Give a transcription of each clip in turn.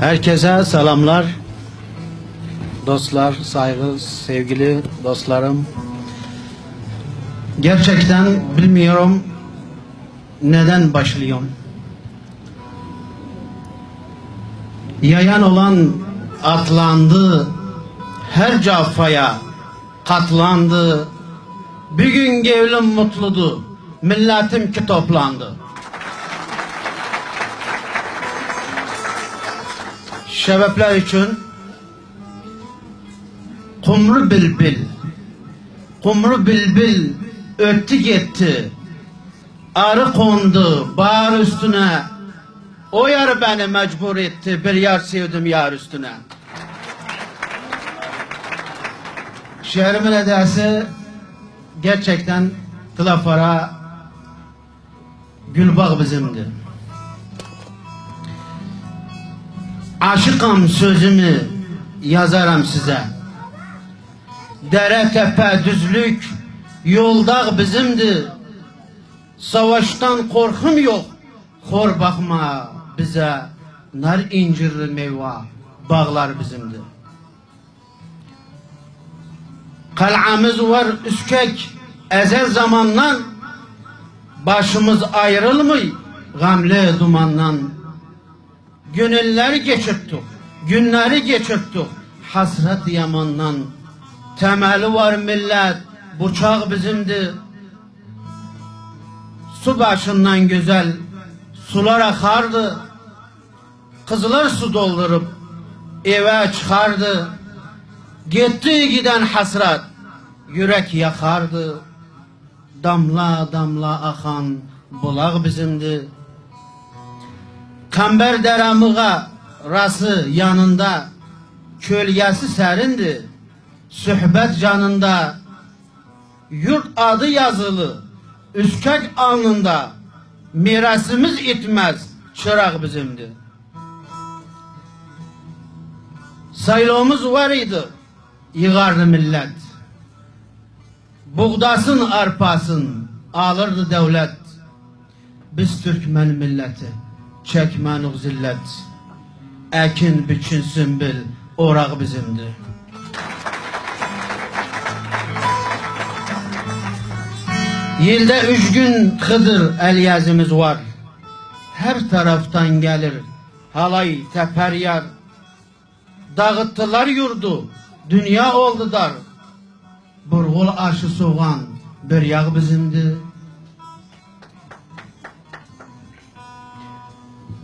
Herkese selamlar. Dostlar, saygı, sevgili dostlarım. Gerçekten bilmiyorum neden başlıyorum. Yayan olan atlandı, her cafaya katlandı. Bir gün gevlim mutludu, milletim ki toplandı. Sebepler için kumru bilbil öttü gitti, arı kondu bağır üstüne, o yar beni mecbur etti, bir yar sevdim yar üstüne. Şehrimin edası gerçekten Tlafara Gülbağ bizimdi. Aşıkam sözümü yazarım size. Dere tepe düzlük yolda bizimdi. Savaştan korkum yok. Hor bakma bize. Nar incirli meyve bağlar bizimdi. Kal'amız var üskek ezel zamandan. Başımız ayrılmay gamle dumandan. Gönülleri geçirttik, günleri geçirttik hasret yamandan. Temeli var millet, bıçak bizimdi. Su başından güzel sular akardı. Kızlar su doldurup eve çıkardı. Gitti giden hasret yürek yakardı. Damla damla akan bulak bizimdi. Kamber deramığa rası yanında, kölgesi serindi, sühbet canında. Yurt adı yazılı, üskek alnında, mirasımız itmez, çırak bizimdi. Saylomuz var idi, yığardı millet. Buğdasın arpasın, alırdı devlet. Biz Türkmen milleti, çekmenuk zillet. Ekin biçin sümbül, orak bizimdi. Yılda 3 gün Hıdır el yazımız var. Her taraftan gelir halay teper yar. Dağıttılar yurdu, dünya oldu dar. Burgul aşı soğan bir yağ bizimdi.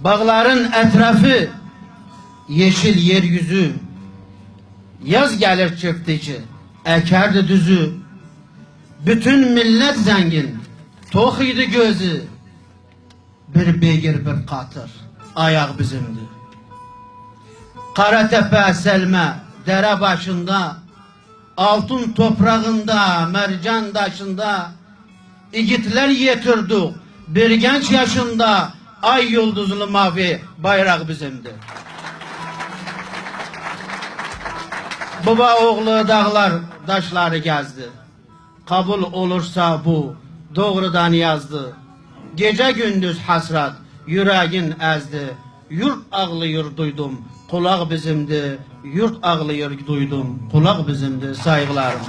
Bağların etrafı yeşil yeryüzü. Yaz gelir çiftçi ekerdi düzü. Bütün millet zengin, tok idi gözü. Bir beygir bir katır ayak bizimdi. Karatepe selme dere başında, altın toprağında mercan taşında igitler yetirdik bir genç yaşında. Ay yıldızlı mavi bayrak bizimdi. Baba oğlu dağlar taşları gezdi. Kabul olursa bu doğrudan yazdı. Gece gündüz hasret yüreğin ezdi. Yurt ağlıyor duydum, kulak bizimdi. Yurt ağlıyor duydum, kulak bizimdi. Saygılarım.